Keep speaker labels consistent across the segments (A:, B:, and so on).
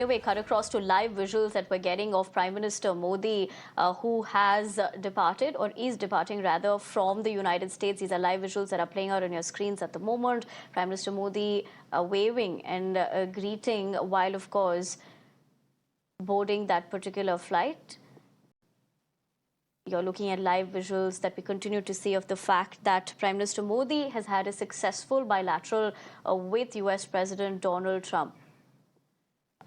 A: Anyway, cut across to live visuals that we're getting of Prime Minister Modi, who has departed or is departing rather from the United States. These are live visuals that are playing out on your screens at the moment. Prime Minister Modi waving and greeting while, of course, boarding that particular flight. You're looking at live visuals that we continue to see of the fact that Prime Minister Modi has had a successful bilateral with US President Donald Trump.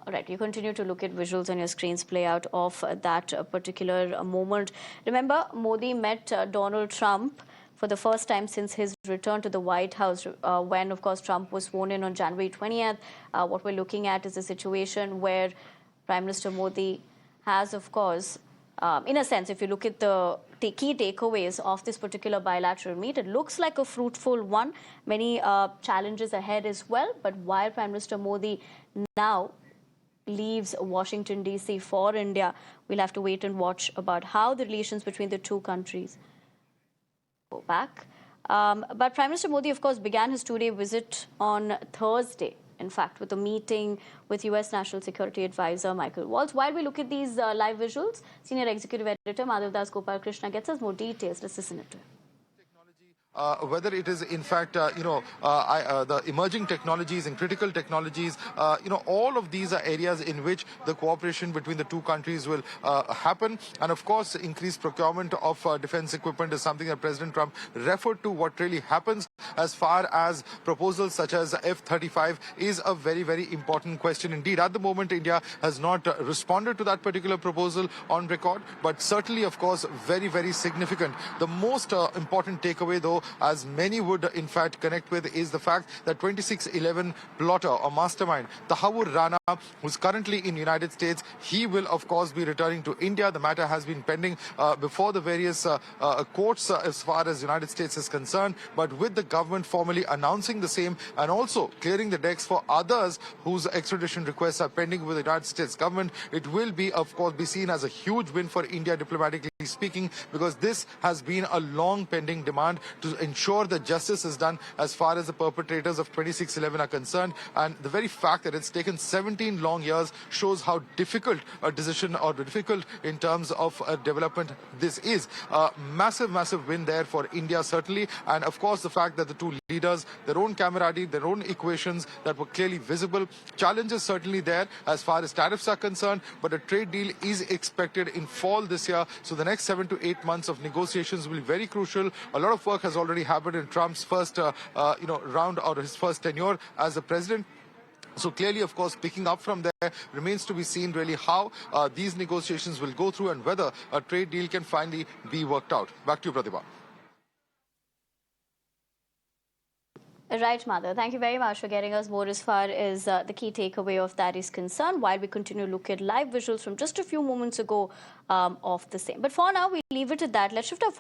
A: All right, you continue to look at visuals on your screens play out of that particular moment. Remember, Modi met Donald Trump for the first time since his return to the White House when, of course, Trump was sworn in on January 20th. What we're looking at is a situation where Prime Minister Modi has, of course, in a sense, if you look at the key takeaways of this particular bilateral meet, it looks like a fruitful one. Many challenges ahead as well. But while Prime Minister Modi now leaves Washington, D.C. for India, we'll have to wait and watch about how the relations between the two countries go back. But Prime Minister Modi, of course, began his two-day visit on Thursday, in fact, with a meeting with U.S. National Security Advisor Michael Waltz. While we look at these live visuals, Senior Executive Editor Madhav Das Gopal Krishna gets us more details. Let's listen to him.
B: Whether it is in fact, the emerging technologies and critical technologies, all of these are areas in which the cooperation between the two countries will happen. And of course, increased procurement of defense equipment is something that President Trump referred to. What really happens as far as proposals such as F-35 is a very, very important question indeed. At the moment, India has not responded to that particular proposal on record, but certainly, of course, very, very significant. The most important takeaway, though, as many would in fact connect with, is the fact that 2611 plotter or mastermind, Tahawur Rana, who's currently in the United States, he will of course be returning to India. The matter has been pending before the various courts as far as the United States is concerned, but with the government formally announcing the same and also clearing the decks for others whose extradition requests are pending with the United States government, it will be of course be seen as a huge win for India diplomatically speaking, because this has been a long pending demand to ensure that justice is done as far as the perpetrators of 2611 are concerned. And the very fact that it's taken 17 long years shows how difficult a decision or difficult in terms of development this is. Massive, massive win there for India, certainly. And of course, the fact that the two leaders, their own camaraderie, their own equations that were clearly visible. Challenges certainly there as far as tariffs are concerned, but a trade deal is expected in fall this year. So the next 7 to 8 months of negotiations will be very crucial. A lot of work has already happened in Trump's first round or his first tenure as the president. So clearly, of course, picking up from there remains to be seen really how these negotiations will go through and whether a trade deal can finally be worked out. Back to you, Pratibha.
A: Right, Mother. Thank you very much for getting us more as far as the key takeaway of that is concerned, while we continue to look at live visuals from just a few moments ago of the same. But for now, we leave it at that. Let's shift our